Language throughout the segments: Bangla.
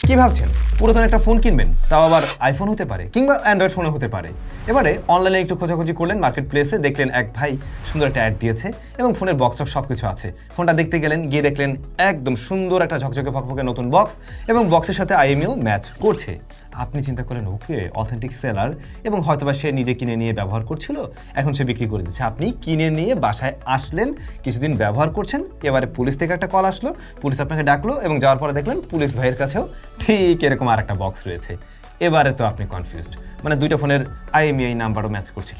কি ভাবছেন পুরাতন একটা ফোন কিনবেন, তাও আবার আইফোন হতে পারে কিংবা অ্যান্ড্রয়েড ফোনও হতে পারে। এবারে অনলাইনে একটু খোঁজাখুঁজি করলেন, মার্কেট প্লেসে দেখলেন এক ভাই সুন্দর একটা অ্যাড দিয়েছে এবং ফোনের বক্স সব কিছু আছে। ফোনটা দেখতে গেলেন, গিয়ে দেখলেন একদম সুন্দর একটা ঝকঝকে ফকফকে নতুন বক্স এবং বক্সের সাথে আইএমইও ম্যাচ করছে। আপনি চিন্তা করলেন ওকে অথেন্টিক সেলার এবং হয়তোবা সে নিজে কিনে নিয়ে ব্যবহার করছিল, এখন সে বিক্রি করে দিচ্ছে। আপনি কিনে নিয়ে বাসায় আসলেন, কিছুদিন ব্যবহার করছেন, এবারে পুলিশ থেকে একটা কল আসলো, পুলিশ আপনাকে ডাকলো এবং যাওয়ার পরে দেখলেন পুলিশ ভাইয়ের কাছেও ঠিক এরকম আর একটা বক্স রয়েছে। এবারে তো আপনি কনফিউজড, মানে দুইটা ফোনের আইএমইআই নাম্বারও ম্যাচ করছে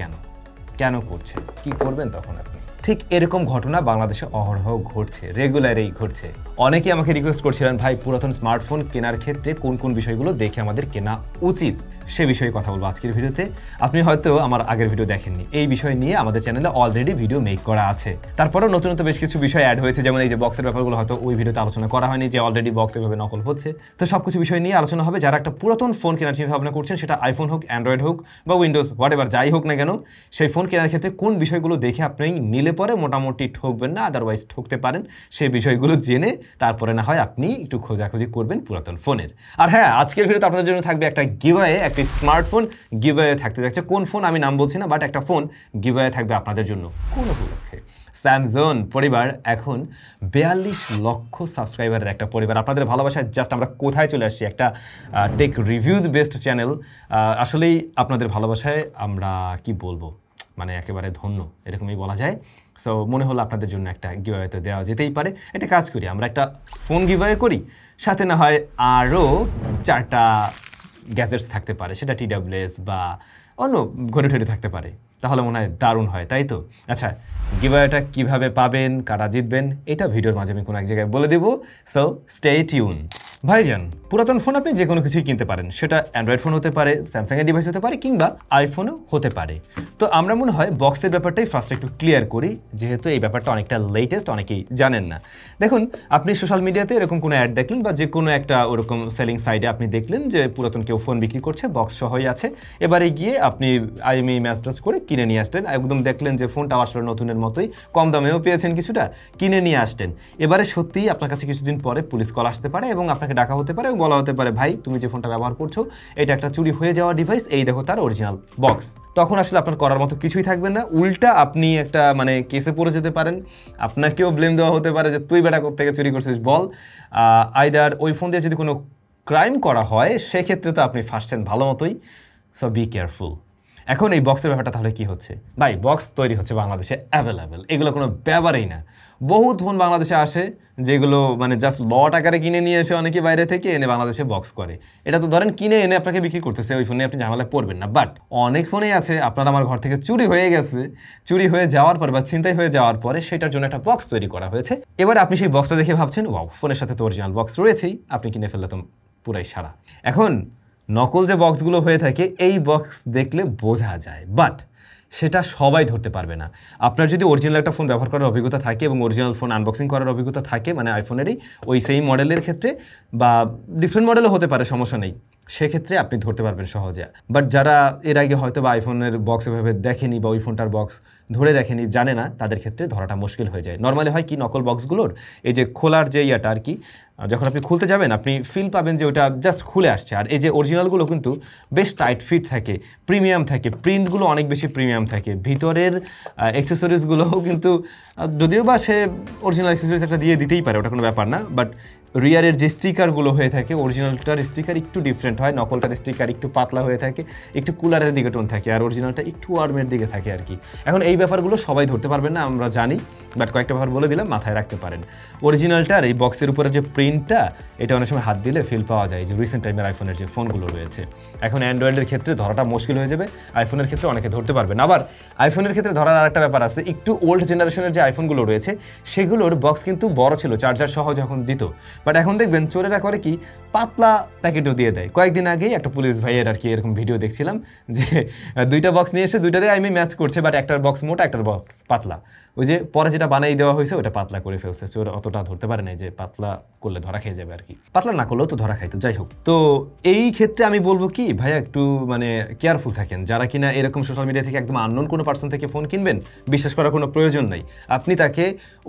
কেন করছে, কি করবেন তখন আপনি? ঠিক এরকম ঘটনা বাংলাদেশে অহরহ ঘটছে, রেগুলারই ঘটছে। অনেকেই আমাকে রিকোয়েস্ট করছিলেন ভাই পুরাতন স্মার্টফোন কেনার ক্ষেত্রে কোন কোন বিষয়গুলো দেখে আমাদের কেনা উচিত, সে বিষয়ে কথা বলবো আজকের ভিডিওতে। আপনি হয়তো আমার আগের ভিডিও দেখেননি, এই বিষয় নিয়ে আমাদের চ্যানেলে অলরেডি ভিডিও মেক করা আছে। তারপরেও নতুন নতুন বেশ কিছু বিষয় অ্যাড হয়েছে, যেমন এই যে বক্সের ব্যাপারগুলো হয়তো ওই ভিডিওতে আলোচনা করা হয়নি, যে অলরেডি বক্স এভাবে নকল হচ্ছে। তো সবকিছু বিষয় নিয়ে আলোচনা হবে। যারা একটা পুরাতন ফোন কেনার চিন্তা ভাবনা করছেন, সেটা আইফোন হোক, অ্যান্ড্রয়েড হোক বা উইন্ডোজ হোয়াট এভার যাই হোক না কেন, সেই ফোন কেনার ক্ষেত্রে কোন বিষয়গুলো দেখে আপনি নিলে পরে মোটামুটি ঠকবেন না, আদারওয়াইজ ঠকতে পারেন, সেই বিষয়গুলো জেনে তারপরে না হয় আপনি একটু খোঁজাখুঁজি করবেন পুরাতন ফোনের। আর হ্যাঁ, আজকের ভিডিওতে আপনাদের জন্য থাকবে একটা গিভঅ্যাওয়ে, একটি স্মার্টফোন গিভঅ্যাওয়ে থাকতে যাচ্ছে। কোন ফোন আমি নাম বলছি না, বাট একটা ফোন গিভঅ্যাওয়ে থাকবে আপনাদের জন্য। কোন উপলক্ষে? স্যামসাং পরিবার এখন 42 লক্ষ সাবস্ক্রাইবারের একটা পরিবার। আপনাদের ভালোবাসায় জাস্ট আমরা কোথায় চলে আসছি, একটা টেক রিভিউজ বেস্ট চ্যানেল। আসলেই আপনাদের ভালোবাসায় আমরা কি বলবো, মানে একেবারে ধন্য, এরকমই বলা যায়। সো মনে হলো আপনাদের জন্য একটা গিভঅ্যাওয়ে তো দেওয়া যেতেই পারে। একটা কাজ করি, আমরা একটা ফোন গিভঅ্যাওয়ে করি, সাথে না হয় আরও 4টা গ্যাজেটস থাকতে পারে, সেটা TWS বা অন্য ঘড়ি টড়ি থাকতে পারে, তাহলে মনে হয় দারুণ হয়, তাই তো? আচ্ছা, গিভঅ্যাওয়েটা কীভাবে পাবেন, কারা জিতবেন, এটা ভিডিওর মাঝে আমি কোনো এক জায়গায় বলে দেবো। So stay tune. ভাইজান, পুরাতন ফোন আপনি যে কোনো কিছুই কিনতে পারেন, সেটা অ্যান্ড্রয়েড ফোন হতে পারে, স্যামসাংয়ের ডিভাইস হতে পারে কিংবা আইফোনও হতে পারে। তো আমরা মনে হয় বক্সের ব্যাপারটাই ফার্স্ট একটু ক্লিয়ার করি, যেহেতু এই ব্যাপারটা অনেকটা লেটেস্ট, অনেকেই জানেন না। দেখুন, আপনি সোশ্যাল মিডিয়াতে এরকম কোনো অ্যাড দেখলেন বা যে কোনো একটা ওরকম সেলিং সাইটে আপনি দেখলেন যে পুরাতন কেউ ফোন বিক্রি করছে, বক্স সহই আছে। এবারে গিয়ে আপনি আইএমইআই ম্যাচ টাচ করে কিনে নিয়ে আসলেন, একদম দেখলেন যে ফোনটা আসলে নতুনের মতোই, কম দামেও পেয়েছেন কিছুটা, কিনে নিয়ে আসলেন। এবারে সত্যিই আপনার কাছে কিছুদিন পরে পুলিশ কল আসতে পারে এবং আপনাকে ডাকা হতে পারে এবং বলা হতে পারে ভাই তুমি যে ফোনটা ব্যবহার করছো এটা একটা চুরি হয়ে যাওয়া ডিভাইস, এই দেখো তার অরিজিনাল বক্স। তখন আসলে আপনার করার মতো কিছুই থাকবে না, উল্টা আপনি একটা মানে কেসে পড়ে যেতে পারেন। আপনাকেও ব্লেম দেওয়া হতে পারে যে তুই বেটা কোত্থেকে চুরি করছিস বল। আইদার ওই ফোন দিয়ে যদি কোনো ক্রাইম করা হয়, সেক্ষেত্রে তো আপনি ফাঁসছেন ভালো মতোই। So be careful. এখন এই বক্সের ব্যাপারটা তাহলে কি হচ্ছে? ভাই বক্স তৈরি হচ্ছে বাংলাদেশে অ্যাভেলেবেল, এগুলো কোনো ব্যাপারই না। বহুত ফোন বাংলাদেশে আসে যেগুলো মানে জাস্ট লট আকারে কিনে নিয়ে এসে অনেকে বাইরে থেকে এনে বাংলাদেশে বক্স করে। এটা তো ধরেন কিনে এনে আপনাকে বিক্রি করতেছে, ওই ফোনে আপনি ঝামেলায় পড়বেন না। বাট অনেক ফোনেই আছে আপনার আমার ঘর থেকে চুরি হয়ে গেছে, চুরি হয়ে যাওয়ার পর বা ছিনতাই হয়ে যাওয়ার পরে সেটার জন্য একটা বক্স তৈরি করা হয়েছে। এবার আপনি সেই বক্সটা দেখে ভাবছেন ওয়াও, ফোনের সাথে তো অরিজিনাল বক্স রয়েছেই, আপনি কিনে ফেললে তো পুরাই সারা। এখন নকল যে বক্সগুলো হয়ে থাকে, এই বক্স দেখলে বোঝা যায়, বাট সেটা সবাই ধরতে পারবে না। আপনার যদি অরিজিনাল একটা ফোন ব্যবহার করার অভিজ্ঞতা থাকে এবং অরিজিনাল ফোন আনবক্সিং করার অভিজ্ঞতা থাকে, মানে আইফোনেরই ওই সেই মডেলের ক্ষেত্রে বা ডিফারেন্ট মডেলও হতে পারে, সমস্যা নেই, সেক্ষেত্রে আপনি ধরতে পারবেন সহজে। বাট যারা এর আগে হয়তো বা আইফোনের বক্স এভাবে দেখেনি বা ওই ফোনটার বক্স ধরে দেখেনি, জানে না, তাদের ক্ষেত্রে ধরাটা মুশকিল হয়ে যায়। নর্মালি হয় কি, নকল বক্সগুলোর এই যে খোলার যে ইয়াটা আর কি, যখন আপনি খুলতে যাবেন আপনি ফিল পাবেন যে ওটা জাস্ট খুলে আসছে। আর এই যে অরিজিনালগুলো কিন্তু বেশ টাইট ফিট থাকে, প্রিমিয়াম থাকে, প্রিন্টগুলো অনেক বেশি প্রিমিয়াম থাকে, ভিতরের অ্যাক্সেসরিজগুলোও কিন্তু যদিও বা সে অরিজিনাল অ্যাক্সেসরিজ একটা দিয়ে দিতেই পারে, ওটা কোনো ব্যাপার না। বাট রিয়ারের যে স্টিকারগুলো হয়ে থাকে, অরিজিনালটার স্টিকার একটু ডিফারেন্ট হয়, নকলটার স্টিকার একটু পাতলা হয়ে থাকে, একটু কুলারের দিকে টোন থাকে, আর অরিজিনালটা একটু ওয়ার্মের দিকে থাকে আর কি। এখন এই ব্যাপারগুলো সবাই ধরতে পারবেন না, আমরা জানি, বাট কয়েকটা ব্যাপার বলে দিলাম, মাথায় রাখতে পারেন। অরিজিনালটার এই বক্সের উপরে যে প্রিন্টটা, এটা অনেক সময় হাত দিলে ফিল পাওয়া যায়, যে রিসেন্ট টাইমের আইফোনের যে ফোনগুলো রয়েছে। এখন অ্যান্ড্রয়েডের ক্ষেত্রে ধরাটা মুশকিল হয়ে যাবে, আইফোনের ক্ষেত্রে অনেকে ধরতে পারবেন। আবার আইফোনের ক্ষেত্রে ধরার আরেকটা ব্যাপার আছে, একটু ওল্ড জেনারেশনের যে আইফোনগুলো রয়েছে সেগুলোর বক্স কিন্তু বড় ছিল, চার্জার সহ যখন দিত। বাট এখন দেখবেন চোরেরা করে কি, পাতলা প্যাকেটও দিয়ে দেয়। কয়েকদিন আগেই একটা পুলিশ ভাইয়ের আর কি এরকম ভিডিও দেখছিলাম, যে দুইটা বক্স নিয়ে এসে দুইটারে ম্যাচ করছে, বাট একটার বক্স মোটা, একটার বক্স পাতলা। ওই যে পরে যেটা বানাই দেওয়া হয়েছে ওটা পাতলা করে ফেলছে, চোর অতটা ধরতে পারে না যে পাতলা করলে ধরা খেয়ে যাবে আর কি, পাতলা না করলেও তো ধরা খাইতো। যাই হোক, তো এই ক্ষেত্রে আমি বলবো কি ভাইয়া একটু মানে কেয়ারফুল থাকেন। যারা কিনা এরকম সোশ্যাল মিডিয়া থেকে একদম আননোন কোনো পার্সন থেকে ফোন কিনবেন, বিশ্বাস করার কোনো প্রয়োজন নাই। আপনি তাকে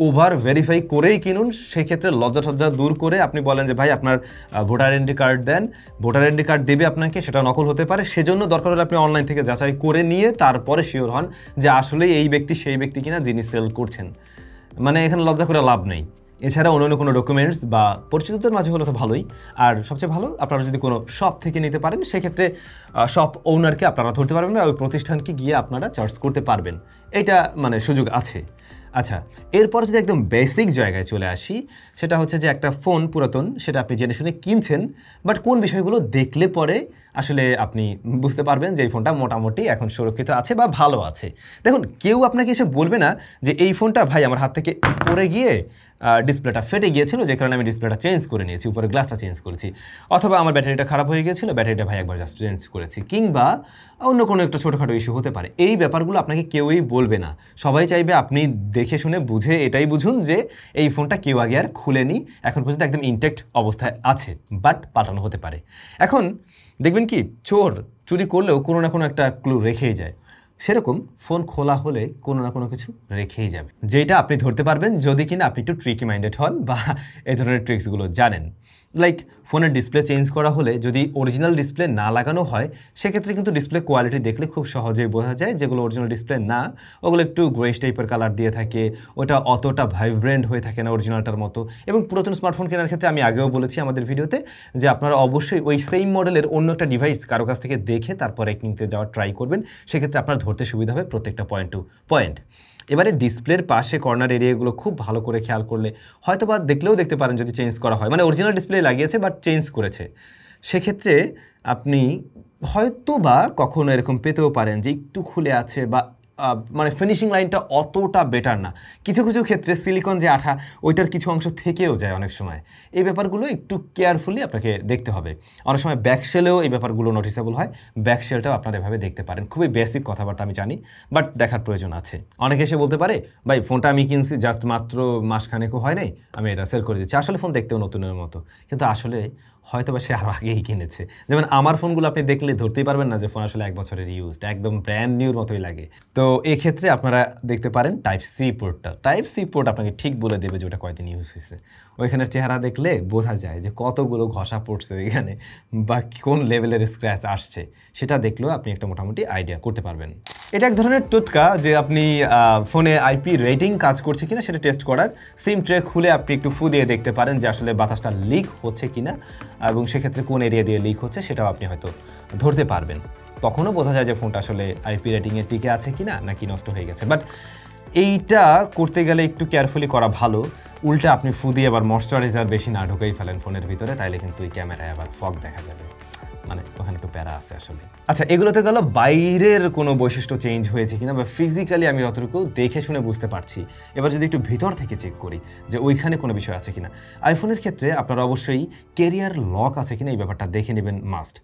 ওভার ভেরিফাই করেই কিনুন। সেক্ষেত্রে লজ্জা টজ্জা দূর করে আপনি বলেন যে ভাই আপনার ভোটার আইডেন্টি কার্ড দেন, ভোটার আইডেন্টি কার্ড দেবে আপনাকে, সেটা নকল হতে পারে, সেজন্য দরকার হলে আপনি অনলাইন থেকে যাচাই করে নিয়ে তারপরে শিওর হন যে আসলে এই ব্যক্তি সেই ব্যক্তি কিনা যিনি সেল করছেন। মানে এখানে লজ্জা করে লাভ নেই। এছাড়া অন্য কোনো ডকুমেন্টস বা পরিচিতদের মাঝে হলে তো ভালোই। আর সবচেয়ে ভালো আপনারা যদি কোনো শপ থেকে নিতে পারেন, সেক্ষেত্রে শপ ওনারকে আপনারা ধরতে পারবেন না, ওই প্রতিষ্ঠানকে গিয়ে আপনারা চার্জ করতে পারবেন, এটা মানে সুযোগ আছে। আচ্ছা, এরপর যদি একদম বেসিক জায়গায় চলে আসি, সেটা হচ্ছে যে একটা ফোন পুরাতন, সেটা আপনি জেনে শুনে কিনছেন, বাট কোন বিষয়গুলো দেখলে পরে আসলে আপনি বুঝতে পারবেন যে এই ফোনটা মোটামুটি এখন সুরক্ষিত আছে বা ভালো আছে। দেখুন, কেউ আপনাকে এসে বলবে না যে এই ফোনটা ভাই আমার হাত থেকে পড়ে গিয়ে ডিসপ্লেটা ফেটে গিয়েছিল, যে কারণে আমি ডিসপ্লেটা চেঞ্জ করে নিয়েছি, উপরে গ্লাসটা চেঞ্জ করেছি, অথবা আমার ব্যাটারিটা খারাপ হয়ে গিয়েছিল, ব্যাটারিটা ভাই একবার জাস্ট চেঞ্জ করেছি, কিংবা অন্য কোনো একটা ছোটোখাটো ইস্যু হতে পারে। এই ব্যাপারগুলো আপনাকে কেউই বলবে না। সবাই চাইবে আপনি দেখে শুনে বুঝে এটাই বুঝুন যে এই ফোনটা কেউ আগে আর খুলেনি, এখন পর্যন্ত একদম ইনটেক্ট অবস্থায় আছে, বাট পাল্টানো হতে পারে। এখন দেখবেন কি, চোর চুরি করলেও কোনো না কোনো একটা ক্লু রেখেই যায়, সেরকম ফোন খোলা হলে কোনো না কোনো কিছু রেখেই যাবে, যেটা আপনি ধরতে পারবেন যদি কিনা আপনি একটু ট্রিকি মাইন্ডেড হন বা এই ধরনের ট্রিক্সগুলো জানেন। লাইক ফোনের ডিসপ্লে চেঞ্জ করা হলে যদি অরিজিনাল ডিসপ্লে না লাগানো হয়, সেক্ষেত্রে কিন্তু ডিসপ্লে কোয়ালিটি দেখলে খুব সহজেই বোঝা যায়। যেগুলো অরিজিনাল ডিসপ্লে না, ওগুলো একটু গ্রেস টাইপের কালার দিয়ে থাকে, ওটা অতটা ভাইব্রেন্ট হয়ে থাকে না অরিজিনালটার মতো। এবং পুরাতন স্মার্টফোন কেনার ক্ষেত্রে আমি আগেও বলেছি আমাদের ভিডিওতে যে আপনারা অবশ্যই ওই সেম মডেলের অন্য একটা ডিভাইস কারো কাছ থেকে দেখে তারপরে কিনতে যাওয়ার ট্রাই করবেন, সেক্ষেত্রে আপনার ধরতে সুবিধা হবে প্রত্যেকটা পয়েন্ট টু পয়েন্ট। এবারে ডিসপ্লের পাশে কর্নার এরিয়াগুলো খুব ভালো করে খেয়াল করলে হয়তো বা দেখলেও দেখতে পারেন যদি চেঞ্জ করা হয়, মানে অরিজিনাল ডিসপ্লে লাগিয়েছে বাট চেঞ্জ করেছে, সেক্ষেত্রে আপনি হয়তো বা কখনো এরকম পেতেও পারেন যে একটু খুলে আছে বা মানে ফিনিশিং লাইনটা অতটা বেটার না। কিছু কিছু ক্ষেত্রে সিলিকন যে আঠা, ওইটার কিছু অংশ থেকেও যায় অনেক সময়। এই ব্যাপারগুলো একটু কেয়ারফুলি আপনাকে দেখতে হবে। অনেক সময় ব্যাকশেলেও এই ব্যাপারগুলো নোটিসেবল হয়, ব্যাকশেলটাও আপনারা এভাবে দেখতে পারেন। খুবই বেসিক কথাবার্তা আমি জানি, বাট দেখার প্রয়োজন আছে। অনেকে এসে বলতে পারে ভাই ফোনটা আমি কিনছি জাস্ট মাত্র মাসখানেকও হয় নাই, আমি এটা সেল করে দিচ্ছি, আসলে ফোন দেখতেও নতুনের মতো, কিন্তু আসলে হয়তো বা সে আরও আগেই কিনেছে। যেমন আমার ফোনগুলো আপনি দেখলে ধরতেই পারবেন না যে ফোন আসলে 1 বছরের ইউজড, একদম ব্র্যান্ড নিউর মতোই লাগে। তো এক্ষেত্রে আপনারা দেখতে পারেন টাইপ সি পোর্টটা। টাইপ সি পোর্ট আপনাকে ঠিক বলে দেবে যে ওটা কয়দিন ইউজ হয়েছে। ওইখানের চেহারা দেখলে বোঝা যায় যে কতগুলো ঘষা পড়ছে ওইখানে বা কোন লেভেলের স্ক্র্যাচ আসছে, সেটা দেখলেও আপনি একটা মোটামুটি আইডিয়া করতে পারবেন। এটা এক ধরনের টোটকা যে আপনি ফোনে আইপি রেটিং কাজ করছে কিনা সেটা টেস্ট করার। সিম ট্রে খুলে আপনি একটু ফু দিয়ে দেখতে পারেন যে আসলে বাতাসটা লিক হচ্ছে কিনা, এবং সেক্ষেত্রে কোন এরিয়া দিয়ে লিক হচ্ছে সেটাও আপনি হয়তো ধরতে পারবেন। তখনও বোঝা যায় যে ফোনটা আসলে আইপি রেটিংয়ে টিকে আছে কিনা নাকি নষ্ট হয়ে গেছে। বাট এইটা করতে গেলে একটু কেয়ারফুলি করা ভালো। উল্টা আপনি ফু দিয়ে আবার ময়েশ্চারাইজার বেশি না ঢুকেই ফেলেন ফোনের ভিতরে, তাইলে কিন্তু এই ক্যামেরায় আবার ফগ দেখা যাবে, মানে ওখানে একটু প্যারা আছে আসলে। আচ্ছা, এগুলোতে গেল বাইরের কোনো বৈশিষ্ট্য চেঞ্জ হয়েছে কিনা বা ফিজিক্যালি আমি যতটুকু দেখে শুনে বুঝতে পারছি। এবার যদি একটু ভিতর থেকে চেক করি যে ওইখানে কোনো বিষয় আছে কিনা। আইফোনের ক্ষেত্রে আপনারা অবশ্যই ক্যারিয়ার লক আছে কিনা এই ব্যাপারটা দেখে নেবেন মাস্ট।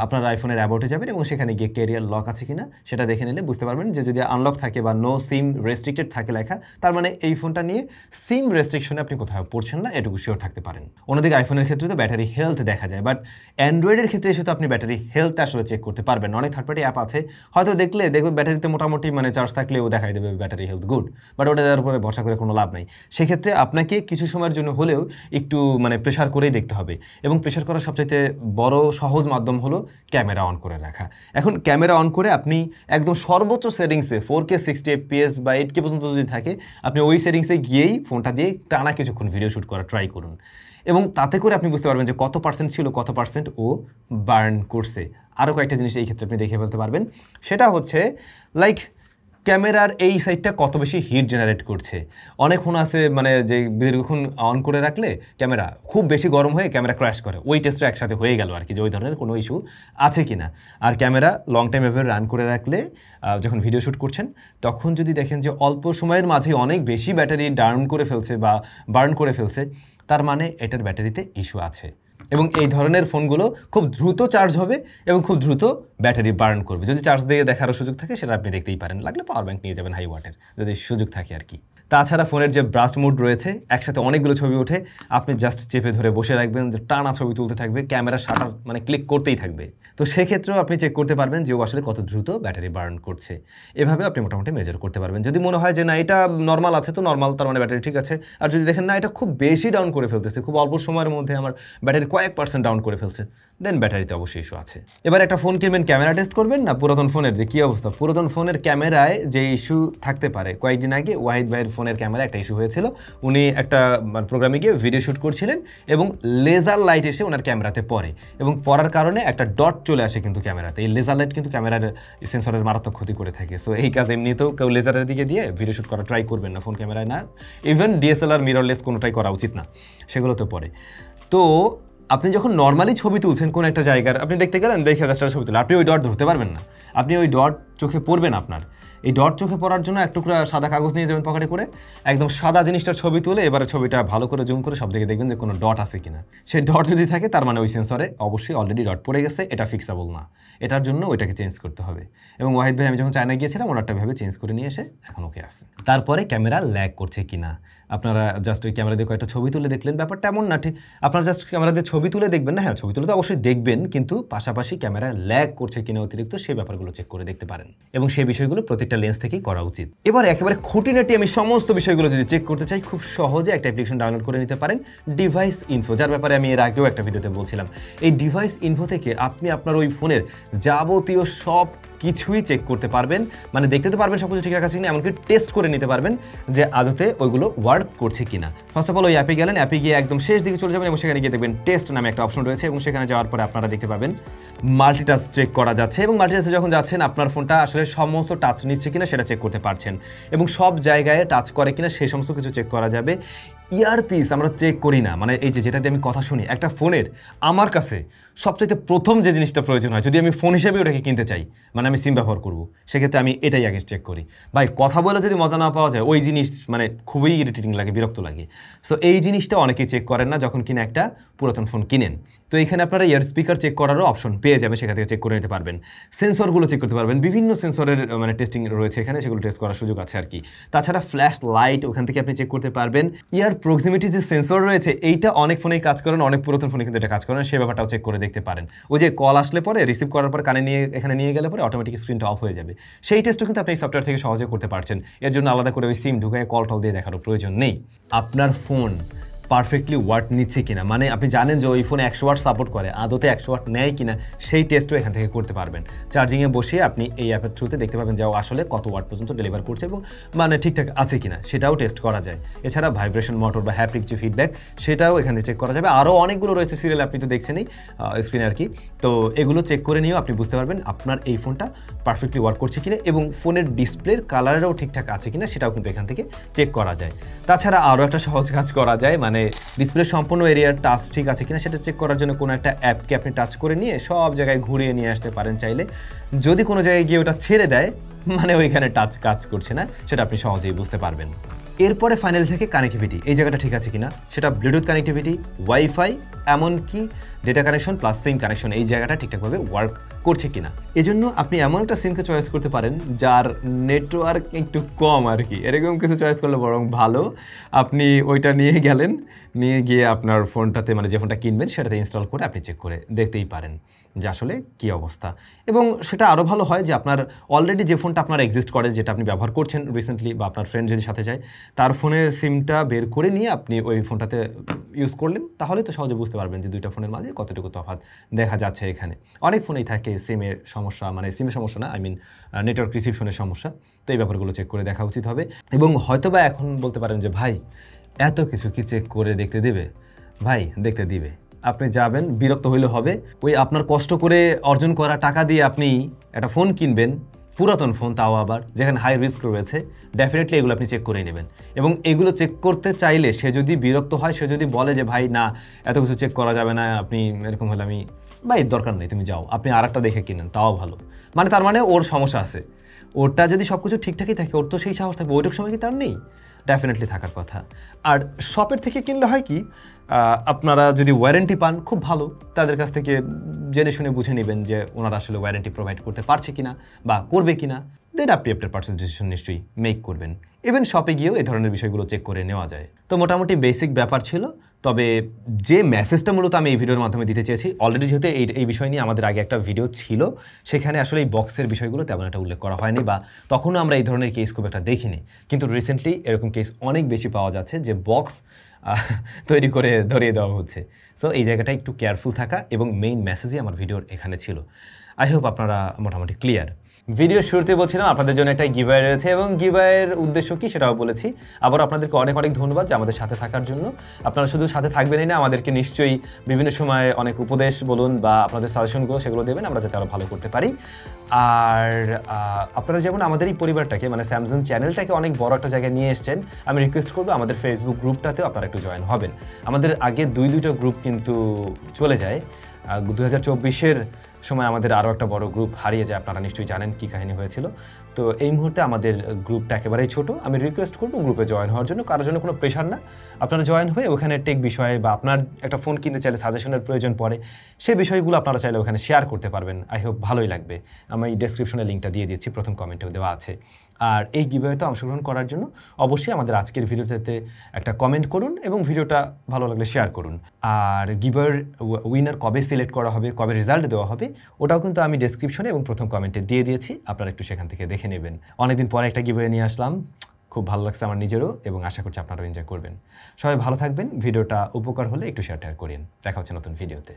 আপনারা আইফোনের অ্যাবাউটে যাবেন এবং সেখানে গিয়ে ক্যারিয়ার লক আছে কিনা সেটা দেখে নিলে বুঝতে পারবেন যে যদি আনলক থাকে বা নো সিম রেস্ট্রিক্টেড থাকে লেখা, তার মানে এই ফোনটা নিয়ে সিম রেস্ট্রিকশনে আপনি কোথাও পড়ছেন না, এটুকু শিওর থাকতে পারেন। অন্যদিকে আইফোনের ক্ষেত্রে তো ব্যাটারি হেলথ দেখা যায়, বাট অ্যান্ড্রয়েডের ক্ষেত্রে এসে তো আপনি ব্যাটারি হেলথটা আসলে চেক করতে পারবেন। অনেক থার্ড পার্টি অ্যাপ আছে, হয়তো দেখলে দেখবেন ব্যাটারিতে মোটামুটি মানে চার্জ থাকলেও দেখাই দেবে ব্যাটারি হেলথ গুড, বাট ওটা দেওয়ার উপরে ভরসা করে কোনো লাভ নাই। সেক্ষেত্রে আপনাকে কিছু সময়ের জন্য হলেও একটু মানে প্রেশার করেই দেখতে হবে, এবং প্রেশার করার সবচাইতে বড় সহজ মাধ্যম হলো ক্যামেরা অন করে রাখা। এখন ক্যামেরা অন করে আপনি একদম সর্বোচ্চ সেটিংসে 4K 60 FPS বা 8K পর্যন্ত যদি থাকে, আপনি ওই সেটিংসে গিয়েই ফোনটা দিয়ে টানা কিছুক্ষণ ভিডিও শ্যুট করা ট্রাই করুন, এবং তাতে করে আপনি বুঝতে পারবেন যে কত পার্সেন্ট ছিল, কত পার্সেন্ট ও বার্ন করছে। আরও কয়েকটা জিনিস এই ক্ষেত্রে আপনি দেখে ফেলতে পারবেন, সেটা হচ্ছে লাইক ক্যামেরার এই সাইডটা কত বেশি হিট জেনারেট করছে। অনেক ফোন আছে মানে যে দীর্ঘক্ষণ অন করে রাখলে ক্যামেরা খুব বেশি গরম হয়ে ক্যামেরা ক্র্যাশ করে, ওই টেস্টটা একসাথে হয়ে গেল আর কি, যে ওই ধরনের কোনো ইস্যু আছে কি না। আর ক্যামেরা লং টাইম এভাবে রান করে রাখলে যখন ভিডিও শ্যুট করছেন তখন যদি দেখেন যে অল্প সময়ের মাঝে অনেক বেশি ব্যাটারি ডাউন করে ফেলছে বা বার্ন করে ফেলছে, তার মানে এটার ব্যাটারিতে ইস্যু আছে। এবং এই ধরনের ফোনগুলো খুব দ্রুত চার্জ হবে এবং খুব দ্রুত ব্যাটারি বার্ন করবে। যদি চার্জ দিয়ে দেখারও সুযোগ থাকে সেটা আপনি দেখতেই পারেন, লাগলে পাওয়ার ব্যাংক নিয়ে যাবেন হাই ওয়াটের, যদি সুযোগ থাকে আর কি। তাছাড়া ফোনের যে ব্রাশ মোড রয়েছে, একসাথে অনেকগুলো ছবি ওঠে, আপনি জাস্ট চেপে ধরে বসে রাখবেন, যে টানা ছবি তুলতে থাকবে, ক্যামেরা শাটার মানে ক্লিক করতেই থাকবে। তো সেক্ষেত্রেও আপনি চেক করতে পারবেন যে ও আসলে কত দ্রুত ব্যাটারি বার্ন করছে। এভাবে আপনি মোটামুটি মেজার করতে পারবেন। যদি মনে হয় যে না এটা নর্মাল আছে, তো নর্মাল, তার মানে ব্যাটারি ঠিক আছে। আর যদি দেখেন না এটা খুব বেশি ডাউন করে ফেলতেছে, খুব অল্প সময়ের মধ্যে আমার ব্যাটারি কয়েক % ডাউন করে ফেলছে, দেন ব্যাটারিতে অবশ্যই ইস্যু আছে। এবার একটা ফোন কিনবেন, ক্যামেরা টেস্ট করবেন না পুরাতন ফোনের যে কী অবস্থা। পুরাতন ফোনের ক্যামেরায় যে ইস্যু থাকতে পারে, কয়েকদিন আগে ওয়াহিদ ভাইয়ের ফোনের ক্যামেরা একটা ইস্যু হয়েছিল। উনি একটা প্রোগ্রামে গিয়ে ভিডিও শ্যুট করছিলেন এবং লেজার লাইট এসে ওনার ক্যামেরাতে পড়ে, এবং পড়ার কারণে একটা ডট চলে আসে কিন্তু ক্যামেরাতে। এই লেজার লাইট কিন্তু ক্যামেরার সেন্সরের মারাত্মক ক্ষতি করে থাকে। সো এই কাজ এমনিতেও কেউ লেজারের দিকে দিয়ে ভিডিও শ্যুট করা ট্রাই করবেন না, ফোন ক্যামেরায় না। ইভেন ডিএসএলআর মিররলেস কোনোটাই করা উচিত না, সেগুলোতে পড়ে। তো আপনি যখন নর্মালি ছবি তুলছেন কোন একটা জায়গার, আপনি দেখতে গেলেন, দেখে জাস্ট ছবি তুলে, আপনি ওই ডট ধরতে পারবেন না। আপনি ওই ডট চোখে পড়বেন, আপনার এই ডট চোখে পড়ার জন্য এক টুকরা সাদা কাগজ নিয়ে যাবেন পকেটে করে, একদম সাদা জিনিসটার ছবি তুলে এবারে ছবিটা ভালো করে জুম করে সব দিকে দেখবেন যে কোনো ডট আছে কিনা। সেই ডট যদি থাকে তার মানে ওই সেন্সরে অবশ্যই অলরেডি ডট পড়ে গেছে, এটা ফিক্সাবল না। এটার জন্য ওইটাকে চেঞ্জ করতে হবে। এবং ওয়াহিদ ভাই আমি যখন চায়না গিয়েছিলাম ওনারটা ভাবে চেঞ্জ করে নিয়ে এসে এখন ওকে আসছে। তারপরে ক্যামেরা ল্যাগ করছে কিনা, আপনারা জাস্ট ওই ক্যামেরা দিয়ে কয়েকটা ছবি তুলে দেখলেন, ব্যাপারটা এমন না ঠিক আপনারা জাস্ট ক্যামেরা দিয়ে ছবি তুলে দেখবেন না। হ্যাঁ, ছবি তুলে তো অবশ্যই দেখবেন, কিন্তু পাশাপাশি ক্যামেরা ল্যাগ করছে কিনা অতিরিক্ত, সেই ব্যাপারগুলো চেক করে দেখতে পারেন। এবং সেই বিষয়গুলো প্রত্যেকটা লেন্স থেকেই করা উচিত। এবার একেবারে খুঁটিনাটি আমি সমস্ত বিষয়গুলো যদি চেক করতে চাই, খুব সহজে একটা অ্যাপ্লিকেশন ডাউনলোড করে নিতে পারেন, ডিভাইস ইনফো, যার ব্যাপারে আমি এর আগেও একটা ভিডিওতে বলছিলাম। এই ডিভাইস ইনফো থেকে আপনি আপনার ওই ফোনের যাবতীয় সব কিছুই চেক করতে পারবেন। মানে দেখতে তো পারবেন সব কিছু ঠিকঠাক আছে কিনা, এমনকি টেস্ট করে নিতে পারবেন যে আদতে ওইগুলো ওয়ার্ক করছে কিনা। ফার্স্ট অফ অল ওই অ্যাপে গেলেন, অ্যাপে গিয়ে একদম শেষ দিকে চলে যাবেন এবং সেখানে গিয়ে দেখবেন টেস্ট নামে একটা অপশন রয়েছে, এবং সেখানে যাওয়ার পরে আপনারা দেখতে পাবেন মাল্টিটাচ চেক করা যাচ্ছে। এবং মাল্টিটাচে যখন যাচ্ছেন আপনার ফোনটা আসলে সমস্ত টাচ নিচ্ছে কিনা সেটা চেক করতে পারছেন, এবং সব জায়গায় টাচ করে কিনা সেই সমস্ত কিছু চেক করা যাবে। ইয়ারপিস আমরা চেক করি না, মানে এই যে যেটা দিয়ে আমি কথা শুনি একটা ফোনের, আমার কাছে সবচাইতে প্রথম যে জিনিসটা প্রয়োজন হয় যদি আমি ফোন হিসেবে ওটাকে কিনতে চাই, মানে আমি সিম ব্যবহার করব, সেক্ষেত্রে আমি এটাই আগে চেক করি। ভাই কথা বলে যদি মজা না পাওয়া যায়, ওই জিনিস মানে খুবই ইরিটেটিং লাগে, বিরক্ত লাগে। সো এই জিনিসটা অনেকেই চেক করেন না যখন কিনা একটা পুরাতন ফোন কিনেন। তো এখানে আপনারা ইয়ার স্পিকার চেক করারও অপশন পেয়ে যাবেন, সেখান থেকে চেক করে নিতে পারবেন। সেন্সরগুলো চেক করতে পারবেন, বিভিন্ন সেন্সরের মানে টেস্টিং রয়েছে এখানে, সেগুলো টেস্ট করার সুযোগ আছে আর কি। তাছাড়া ফ্ল্যাশ লাইট ওখান থেকে আপনি চেক করতে পারবেন। ইয়ার প্রক্সিমিটি যে সেন্সর রয়েছে, এইটা অনেক ফোনেই কাজ করেন, অনেক পুরাতন ফোনে কিন্তু এটা কাজ করেন, সেই ব্যাপারটাও চেক করে দেখতে পারেন। ওই যে কল আসলে পরে রিসিভ করার পর কানে নিয়ে এখানে নিয়ে গেলে পরে অটোমেটিক স্ক্রিনটা অফ হয়ে যাবে, সেই টেস্টও কিন্তু আপনি এই সফটওয়্যার থেকে সহজে করতে পারছেন। এর জন্য আলাদা করে ওই সিম ঢুকায় কল টল দিয়ে দেখারও প্রয়োজন নেই। আপনার ফোন পারফেক্টলি ওয়াট নিচ্ছে কিনা, মানে আপনি জানেন যে ওই ফোনে 100 ওয়াট সাপোর্ট করে, আদতে 100 ওয়াট নেয় কিনা, সেই টেস্টও এখান থেকে করতে পারবেন। চার্জিংয়ে বসিয়ে আপনি এই অ্যাপের থ্রুতে দেখতে পাবেন যে আসলে কত ওয়াট পর্যন্ত ডেলিভার করছে এবং মানে ঠিকঠাক আছে কিনা সেটাও টেস্ট করা যায়। এছাড়া ভাইব্রেশন মোটর বা হ্যাপটিক যে ফিডব্যাক, সেটাও এখানে চেক করা যাবে। আরও অনেকগুলো রয়েছে সিরিয়াল, আপনি তো দেখছেনই স্ক্রিনে আর কি। তো এগুলো চেক করে নিয়েও আপনি বুঝতে পারবেন আপনার এই ফোনটা পারফেক্টলি ওয়ার্ক করছে কিনা, এবং ফোনের ডিসপ্লের কালারেরও ঠিকঠাক আছে কিনা সেটাও কিন্তু এখান থেকে চেক করা যায়। তাছাড়া আরও একটা সহজ কাজ করা যায়, মানে ডিসপ্লে সম্পূর্ণ এরিয়ার টাচ ঠিক আছে কিনা সেটা চেক করার জন্য কোনো একটা অ্যাপকে আপনি টাচ করে নিয়ে সব জায়গায় ঘুরিয়ে নিয়ে আসতে পারেন চাইলে। যদি কোনো জায়গায় গিয়ে ওটা ছেড়ে দেয়, মানে ওইখানে টাচ কাজ করছে না, সেটা আপনি সহজেই বুঝতে পারবেন। এরপরে ফাইনাল থেকে কানেক্টিভিটি, এই জায়গাটা ঠিক আছে কিনা, সেটা ব্লুটুথ কানেক্টিভিটি, ওয়াইফাই, এমনকি ডেটা কানেকশন প্লাস সিম কানেকশন, এই জায়গাটা ঠিকঠাকভাবে ওয়ার্ক করছে কিনা। এজন্য আপনি এমন একটা সিমকে চয়েস করতে পারেন যার নেটওয়ার্ক একটু কম আর কি, এরকম কিছু চয়েস করলে বরং ভালো। আপনি ওইটা নিয়ে গেলেন, নিয়ে গিয়ে আপনার ফোনটাতে মানে যে ফোনটা কিনবেন সেটাতে ইনস্টল করে আপনি চেক করে দেখতেই পারেন যে আসলে কী অবস্থা। এবং সেটা আরও ভালো হয় যে আপনার অলরেডি যে ফোনটা আপনার এক্সিস্ট করে, যেটা আপনি ব্যবহার করছেন রিসেন্টলি, বা আপনার ফ্রেন্ড যদি সাথে যায়, তার ফোনের সিমটা বের করে নিয়ে আপনি ওই ফোনটাতে ইউজ করলেন, তাহলে তো সহজে বুঝতে পারবেন যে দুইটা ফোনের মাঝে কতটুকু তফাৎ দেখা যাচ্ছে। এখানে অনেক ফোনেই থাকে সিমের সমস্যা, মানে সিমের সমস্যা না, আই মিন নেটওয়ার্ক রিসিপশনের সমস্যা। তো এই ব্যাপারগুলো চেক করে দেখা উচিত হবে। এবং হয়তোবা এখন বলতে পারেন যে ভাই এত কিছু কি চেক করে দেখতে দেবে? ভাই দেখতে দিবে, আপনি যাবেন, বিরক্ত হইলে হবে। ওই আপনার কষ্ট করে অর্জন করা টাকা দিয়ে আপনি একটা ফোন কিনবেন, পুরাতন ফোন, তাও আবার যেখানে হাই রিস্ক রয়েছে, ডেফিনেটলি এগুলো আপনি চেক করে নেবেন। এবং এগুলো চেক করতে চাইলে সে যদি বিরক্ত হয়, সে যদি বলে যে ভাই না এত কিছু চেক করা যাবে না, আপনি এরকম হলে আমি ভাই দরকার নেই, তুমি যাও, আপনি আর একটা দেখে কিনেন, তাও ভালো। মানে তার মানে ওর সমস্যা আছে, ওরটা যদি সব কিছু ঠিকঠাকই থাকে, ওর তো সেই সাহস থাকবে, ওইটুকু সময় কি তার নেই? ডেফিনেটলি থাকার কথা। আর শপের থেকে কিনলে হয় কি, আপনারা যদি ওয়ারেন্টি পান খুব ভালো, তাদের কাছ থেকে জেনে শুনে বুঝে নেবেন যে ওনারা আসলে ওয়ারেন্টি প্রোভাইড করতে পারছে কিনা বা করবে কিনা। দেন আপনি আপনার পার্চেস ডিসিশন নিশ্চয়ই মেক করবেন। ইভেন শপে গিয়েও এই ধরনের বিষয়গুলো চেক করে নেওয়া যায়। তো মোটামুটি বেসিক ব্যাপার ছিল। তবে যে মেসেজটা মূলত আমি এই ভিডিওর মাধ্যমে দিতে চেয়েছি, অলরেডি যেহেতু এই বিষয় নিয়ে আমাদের আগে একটা ভিডিও ছিল, সেখানে আসলে এই বক্সের বিষয়গুলো তেমন একটা উল্লেখ করা হয়নি বা তখনও আমরা এই ধরনের কেস খুব একটা দেখিনি। কিন্তু রিসেন্টলি এরকম কেস অনেক বেশি পাওয়া যাচ্ছে যে বক্স তৈরি করে ধরিয়ে দেওয়া হচ্ছে। সো এই জায়গাটা একটু কেয়ারফুল থাকা এবং মেইন মেসেজই আমার ভিডিওর এখানে ছিল। আই হোপ আপনারা মোটামুটি ক্লিয়ার। ভিডিও শুরুতে বলছিলাম আপনাদের জন্য একটা গিভঅ্যাওয়ে রয়েছে এবং গিভঅ্যাওয়ের উদ্দেশ্য কি সেটাও বলেছি। আবার আপনাদেরকে অনেক অনেক ধন্যবাদ যে আমাদের সাথে থাকার জন্য। আপনারা শুধু সাথে থাকবেনই না, আমাদেরকে নিশ্চয়ই বিভিন্ন সময় অনেক উপদেশ বলুন বা আপনাদের সাজেশনগুলো সেগুলো দেবেন, আমরা যাতে আরও ভালো করতে পারি। আর আপনারা যেমন আমাদের এই পরিবারটাকে মানে স্যামসাং চ্যানেলটাকে অনেক বড় একটা জায়গায় নিয়ে এসেছেন, আমি রিকোয়েস্ট করবো আমাদের ফেসবুক গ্রুপটাতেও আপনারা একটু জয়েন হবেন। আমাদের আগে দুইটা গ্রুপ কিন্তু চলে যায়। 2024-এর সময় আমাদের আরও একটা বড় গ্রুপ হারিয়ে যায়, আপনারা নিশ্চয়ই জানেন কী কাহিনী হয়েছিল। তো এই মুহূর্তে আমাদের গ্রুপটা একেবারেই ছোট। আমি রিকোয়েস্ট করবো গ্রুপে জয়েন হওয়ার জন্য, কারোর জন্য কোনো প্রেশার না। আপনারা জয়েন হয়ে ওখানে টেক বিষয়ে বা আপনার একটা ফোন কিনতে চাইলে সাজেশনের প্রয়োজন পড়ে, সেই বিষয়গুলো আপনারা চাইলে ওখানে শেয়ার করতে পারবেন। আই হোপ ভালোই লাগবে। আমি ডেসক্রিপশনে লিঙ্কটা দিয়ে দিচ্ছি, প্রথম কমেন্টেও দেওয়া আছে। আর এই গিভঅ্যাওয়েতে অংশগ্রহণ করার জন্য অবশ্যই আমাদের আজকের ভিডিওতে একটা কমেন্ট করুন এবং ভিডিওটা ভালো লাগলে শেয়ার করুন। আর গিভঅ্যাওয়ের উইনার কবে সিলেক্ট করা হবে, কবে রেজাল্ট দেওয়া হবে, ওটাও কিন্তু আমি ডেসক্রিপশনে এবং প্রথম কমেন্টে দিয়ে দিয়েছি, আপনারা একটু সেখান থেকে দেখে নেবেন। অনেকদিন পরে একটা গিভঅ্যাওয়ে নিয়ে আসলাম, খুব ভালো লাগছে আমার নিজেরও এবং আশা করছি আপনারাও এনজয় করবেন। সবাই ভালো থাকবেন। ভিডিওটা উপকার হলে একটু শেয়ার করেন। দেখা হচ্ছে নতুন ভিডিওতে।